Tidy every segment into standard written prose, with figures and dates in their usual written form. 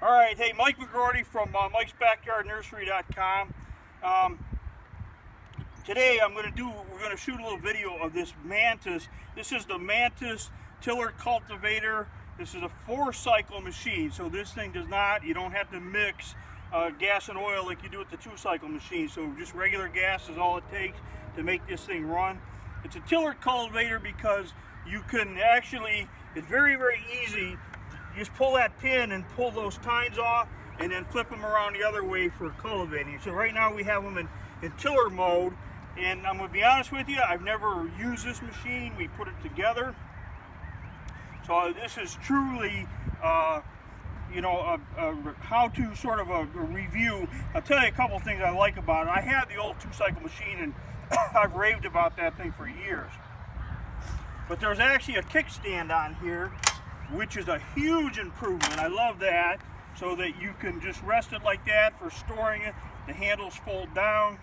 All right, hey, Mike McGordy from Mike'sBackyardNursery.com. Today we're going to shoot a little video of this Mantis. This is the Mantis tiller cultivator. This is a 4-cycle machine, so this thing does not, you don't have to mix gas and oil like you do with the 2-cycle machine. So just regular gas is all it takes to make this thing run. It's a tiller cultivator because you can actually, it's very, very easy. You just pull that pin and pull those tines off and then flip them around the other way for cultivating. So right now we have them in tiller mode, and I'm going to be honest with you, I've never used this machine. We put it together. So this is truly you know, a how-to sort of a review. I'll tell you a couple things I like about it. I had the old 2-cycle machine and I've raved about that thing for years. But there's actually a kickstand on here, which is a huge improvement. I love that, so that you can just rest it like that for storing it. The handles fold down.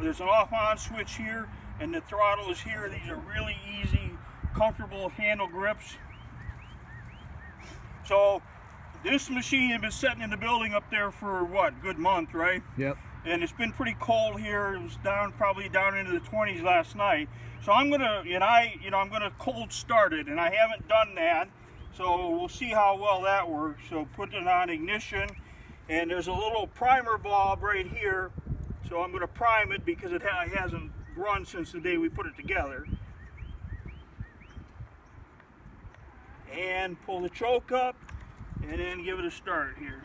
There's an off-on switch here, and the throttle is here. These are really easy, comfortable handle grips. So this machine has been sitting in the building up there for what, a good month, right? Yep. And it's been pretty cold here. It was probably down into the 20s last night. So I'm gonna cold start it, and I haven't done that. So we'll see how well that works. So put it on ignition, and there's a little primer bulb right here. So I'm gonna prime it because it hasn't run since the day we put it together. And pull the choke up, and then give it a start here.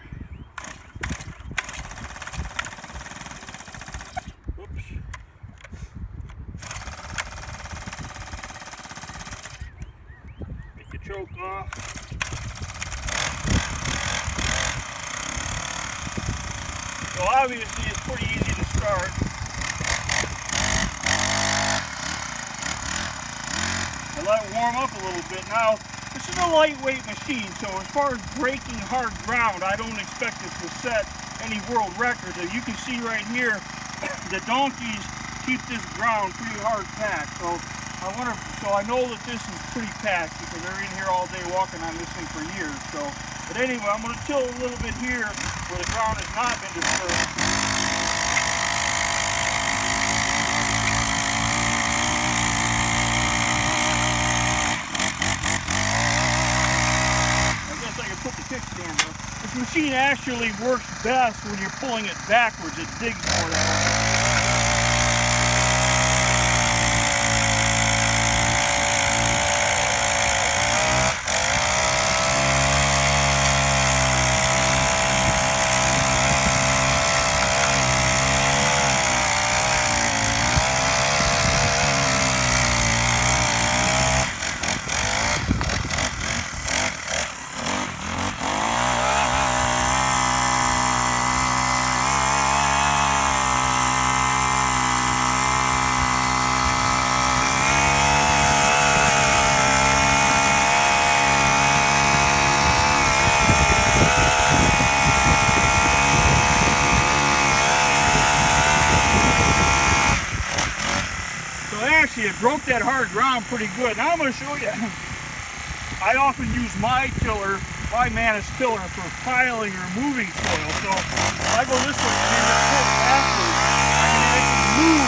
Choke off. So obviously it's pretty easy to start. I let it warm up a little bit. Now, this is a lightweight machine, so as far as breaking hard ground, I don't expect it to set any world records. As you can see right here, the donkeys keep this ground pretty hard packed. So I know that this is pretty packed because they're in here all day walking on this thing for years. So, but anyway, I'm going to tilt a little bit here where the ground has not been disturbed. I guess I can put the kickstand up. This machine actually works best when you're pulling it backwards. It digs more that way. Actually, it broke that hard ground pretty good. Now I'm going to show you. I often use my Mantis tiller for piling or moving soil. So if I go this way and then just pull backwards, I can actually move.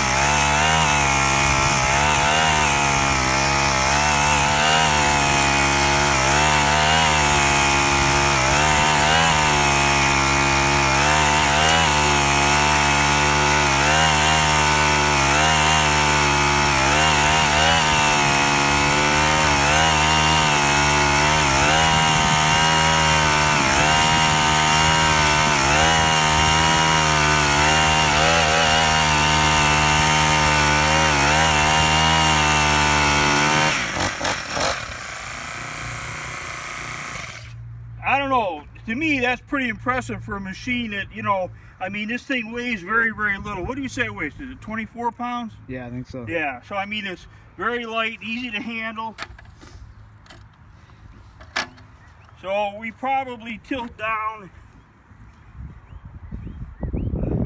I don't know, to me that's pretty impressive for a machine that, you know, I mean, this thing weighs very, very little. What do you say it weighs? Is it 24 pounds? Yeah, I think so. Yeah, so I mean, it's very light, easy to handle. So we probably tilt down,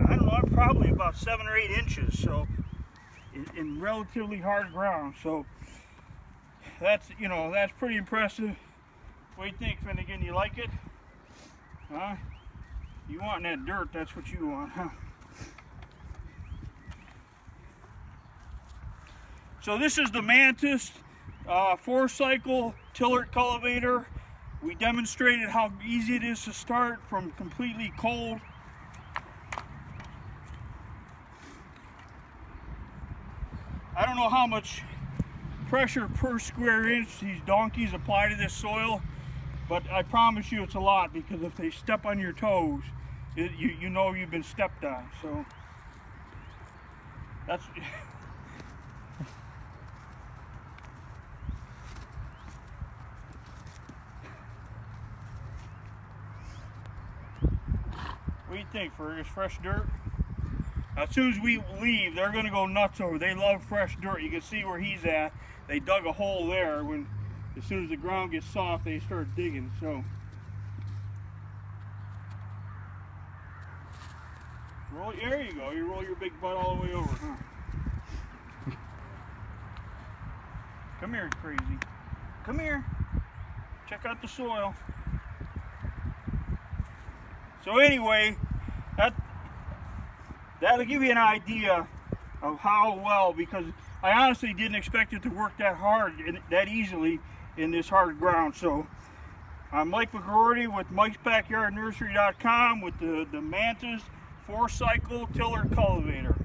I don't know, probably about 7 or 8 inches, so in relatively hard ground. So that's, you know, that's pretty impressive. What do you think, Finnegan? You like it? Huh? You want that dirt, that's what you want, huh? So this is the Mantis 4-cycle tiller cultivator. We demonstrated how easy it is to start from completely cold. I don't know how much pressure per square inch these donkeys apply to this soil, but I promise you it's a lot, because if they step on your toes, you know you've been stepped on. So that's what do you think, Fergus? Fresh dirt? As soon as we leave, they're going to go nuts over. They love fresh dirt. You can see where he's at. They dug a hole there. As soon as the ground gets soft, they start digging. So there you go. You roll your big butt all the way over, huh? Come here, crazy. Come here. Check out the soil. So anyway, that'll give you an idea of how well, because I honestly didn't expect it to work that hard and that easily in this hard ground. So I'm Mike McGroarty with Mike'sBackyardNursery.com with the Mantis 4-cycle tiller cultivator.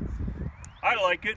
I like it.